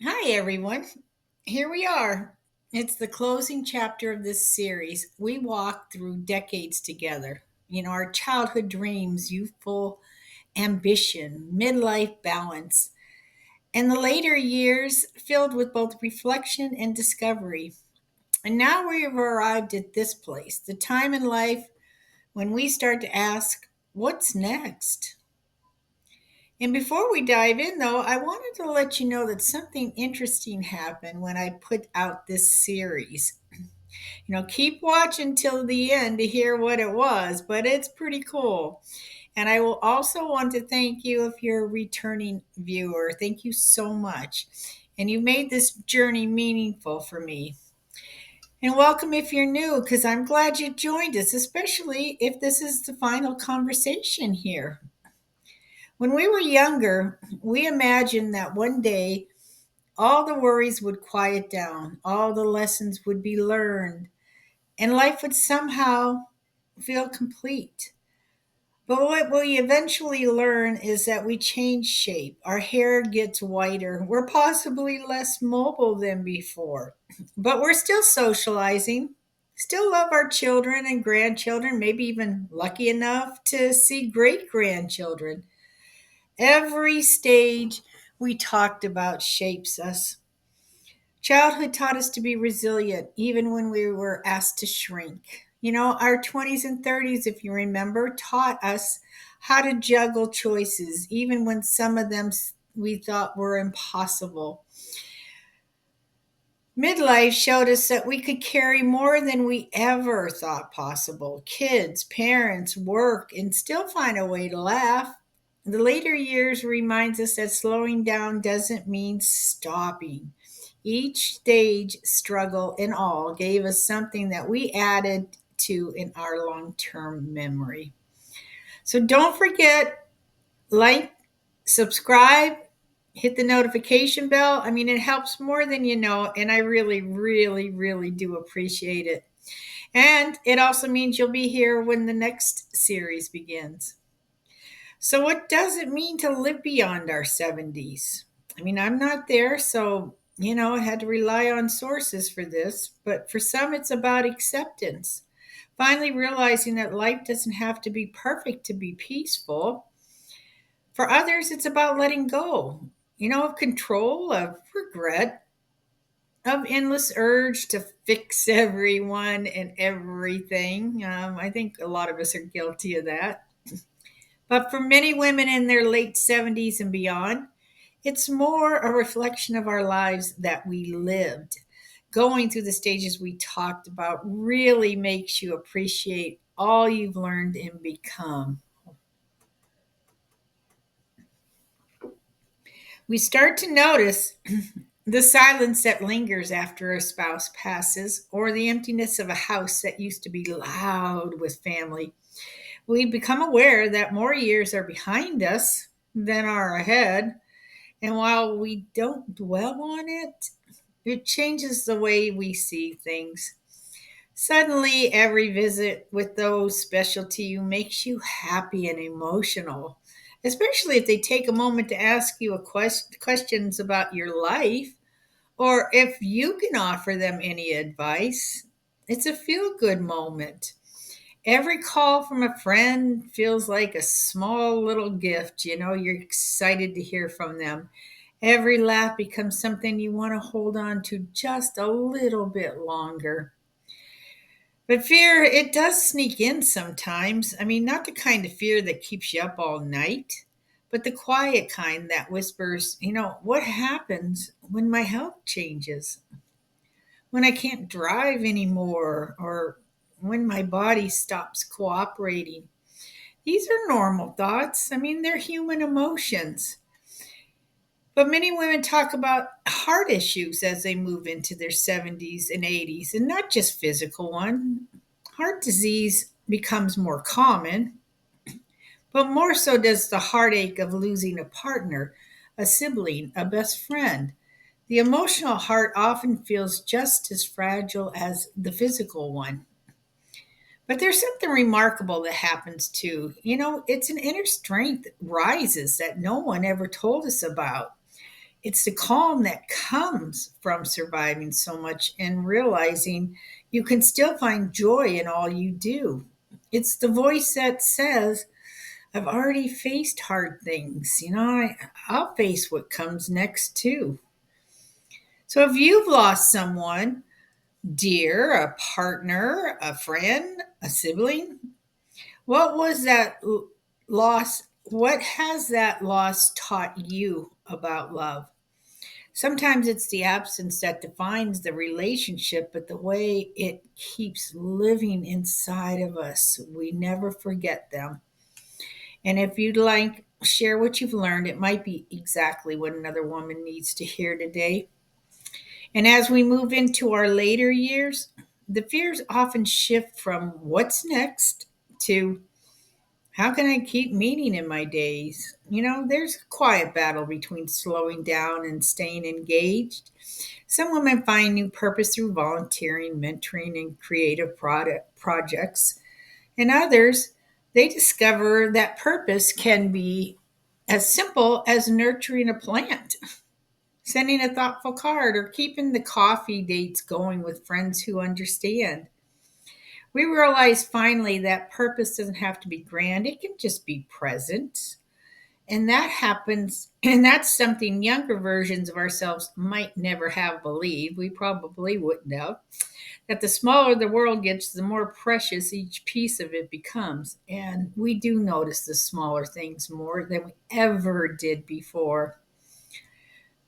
Hi, everyone. Here we are. It's the closing chapter of this series. We walked through decades together. Our childhood dreams, youthful ambition, midlife balance, and the later years filled with both reflection and discovery. And now we have arrived at this place, the time in life when we start to ask, what's next? And before we dive in, though, I wanted to let you know that something interesting happened when I put out this series. Keep watching till the end to hear what it was, but it's pretty cool. And I will also want to thank you if you're a returning viewer. Thank you so much. And you made this journey meaningful for me. And welcome if you're new, because I'm glad you joined us, especially if this is the final conversation here. When we were younger, we imagined that one day all the worries would quiet down, all the lessons would be learned, and life would somehow feel complete. But what we eventually learn is that we change shape. Our hair gets whiter. We're possibly less mobile than before, but we're still socializing, still love our children and grandchildren, maybe even lucky enough to see great grandchildren. Every stage we talked about shapes us. Childhood taught us to be resilient even when we were asked to shrink. Our 20s and 30s, if you remember, taught us how to juggle choices, even when some of them we thought were impossible. Midlife showed us that we could carry more than we ever thought possible: kids, parents, work, and still find a way to laugh. The later years reminds us that slowing down doesn't mean stopping. Each stage, struggle, and all gave us something that we added to in our long-term memory. So don't forget, like, subscribe, hit the notification bell. I mean, it helps more than you know, and I really, really, really do appreciate it. And it also means you'll be here when the next series begins. So, what does it mean to live beyond our 70s? I mean, I'm not there, so, I had to rely on sources for this, but for some, it's about acceptance. Finally, realizing that life doesn't have to be perfect to be peaceful. For others, it's about letting go, of control, of regret, of endless urge to fix everyone and everything. I think a lot of us are guilty of that. But for many women in their late 70s and beyond, it's more a reflection of our lives that we lived. Going through the stages we talked about really makes you appreciate all you've learned and become. We start to notice the silence that lingers after a spouse passes, or the emptiness of a house that used to be loud with family. We become aware that more years are behind us than are ahead. And while we don't dwell on it, it changes the way we see things. Suddenly, every visit with those special to you makes you happy and emotional, especially if they take a moment to ask you questions about your life, or if you can offer them any advice. It's a feel good moment. Every call from a friend feels like a small little gift. You're excited to hear from them. Every laugh becomes something you want to hold on to just a little bit longer. But fear, it does sneak in sometimes. I mean, not the kind of fear that keeps you up all night, but the quiet kind that whispers, what happens when my health changes? When I can't drive anymore, or when my body stops cooperating? These are normal thoughts. I mean, they're human emotions. But many women talk about heart issues as they move into their 70s and 80s, and not just physical one. Heart disease becomes more common, but more so does the heartache of losing a partner, a sibling, a best friend. The emotional heart often feels just as fragile as the physical one. But there's something remarkable that happens too. It's an inner strength that rises that no one ever told us about. It's the calm that comes from surviving so much and realizing you can still find joy in all you do. It's the voice that says, I've already faced hard things. I'll face what comes next too. So if you've lost someone dear, a partner, a friend, a sibling, what was that loss? What has that loss taught you about love? Sometimes it's the absence that defines the relationship, but the way it keeps living inside of us, we never forget them. And if you'd like, share what you've learned. It might be exactly what another woman needs to hear today. And as we move into our later years, the fears often shift from what's next to how can I keep meaning in my days? There's a quiet battle between slowing down and staying engaged. Some women find new purpose through volunteering, mentoring, and creative projects. And others, they discover that purpose can be as simple as nurturing a plant, sending a thoughtful card, or keeping the coffee dates going with friends who understand. We realize finally that purpose doesn't have to be grand, it can just be present. And that happens, and that's something younger versions of ourselves might never have believed. We probably wouldn't have. That the smaller the world gets, the more precious each piece of it becomes. And we do notice the smaller things more than we ever did before.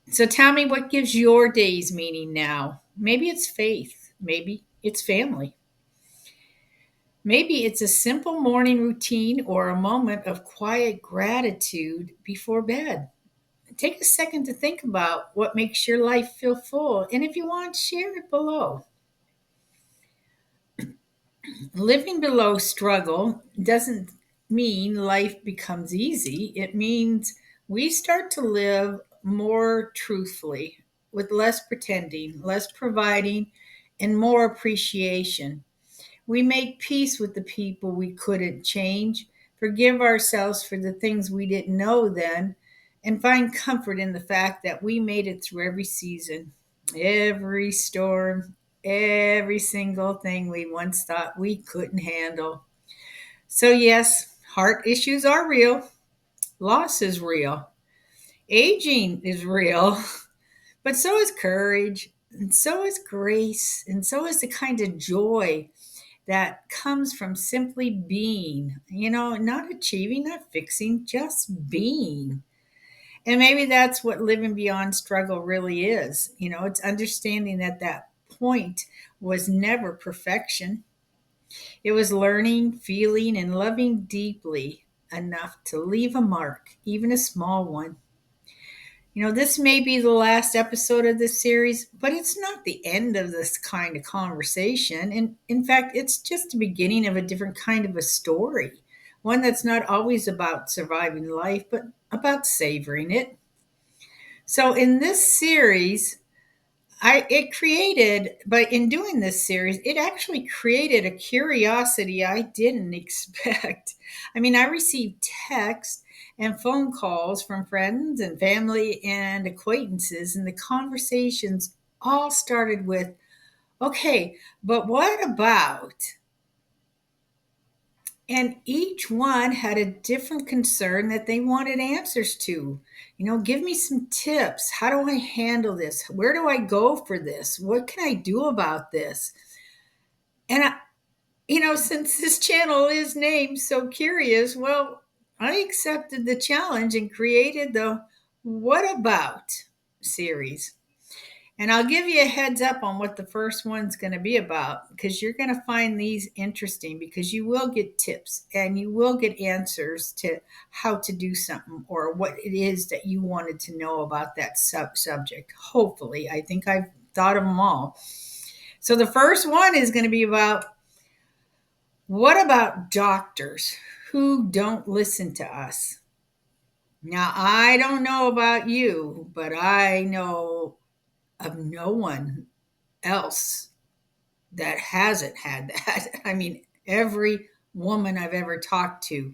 So tell me, what gives your days meaning now? Maybe it's faith, maybe it's family. Maybe it's a simple morning routine or a moment of quiet gratitude before bed. Take a second to think about what makes your life feel full. And if you want, share it below. Living below struggle doesn't mean life becomes easy. It means we start to live more truthfully, with less pretending, less providing, and more appreciation. We make peace with the people we couldn't change, forgive ourselves for the things we didn't know then, and find comfort in the fact that we made it through every season, every storm, every single thing we once thought we couldn't handle. So, yes, heart issues are real, loss is real, aging is real, but so is courage, and so is grace, and so is the kind of joy that comes from simply being, not achieving, not fixing, just being. And maybe that's what living beyond struggle really is. It's understanding that that point was never perfection. It was learning, feeling, and loving deeply enough to leave a mark, even a small one. This may be the last episode of this series, but it's not the end of this kind of conversation. And in fact, it's just the beginning of a different kind of a story. One that's not always about surviving life, but about savoring it. So in this series, but in doing this series, it actually created a curiosity I didn't expect. I mean, I received texts and phone calls from friends and family and acquaintances, and the conversations all started with, okay, but what about? And each one had a different concern that they wanted answers to. Give me some tips. How do I handle this? Where do I go for this? What can I do about this? And since this channel is named So Curious, well, I accepted the challenge and created the What About series. And I'll give you a heads up on what the first one's going to be about, because you're going to find these interesting, because you will get tips and you will get answers to how to do something or what it is that you wanted to know about that subject. Hopefully, I think I've thought of them all. So the first one is going to be about, what about doctors who don't listen to us? Now, I don't know about you, but I know of no one else that hasn't had that. I mean, every woman I've ever talked to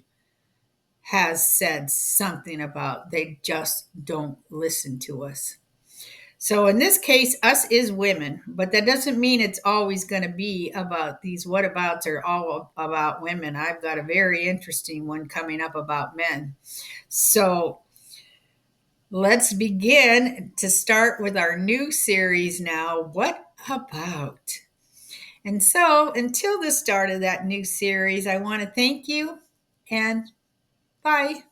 has said something about they just don't listen to us. So in this case, us is women, but that doesn't mean it's always going to be about these whatabouts are all about women. I've got a very interesting one coming up about men. So let's begin to start with our new series now. What about? And so until the start of that new series, I want to thank you and bye.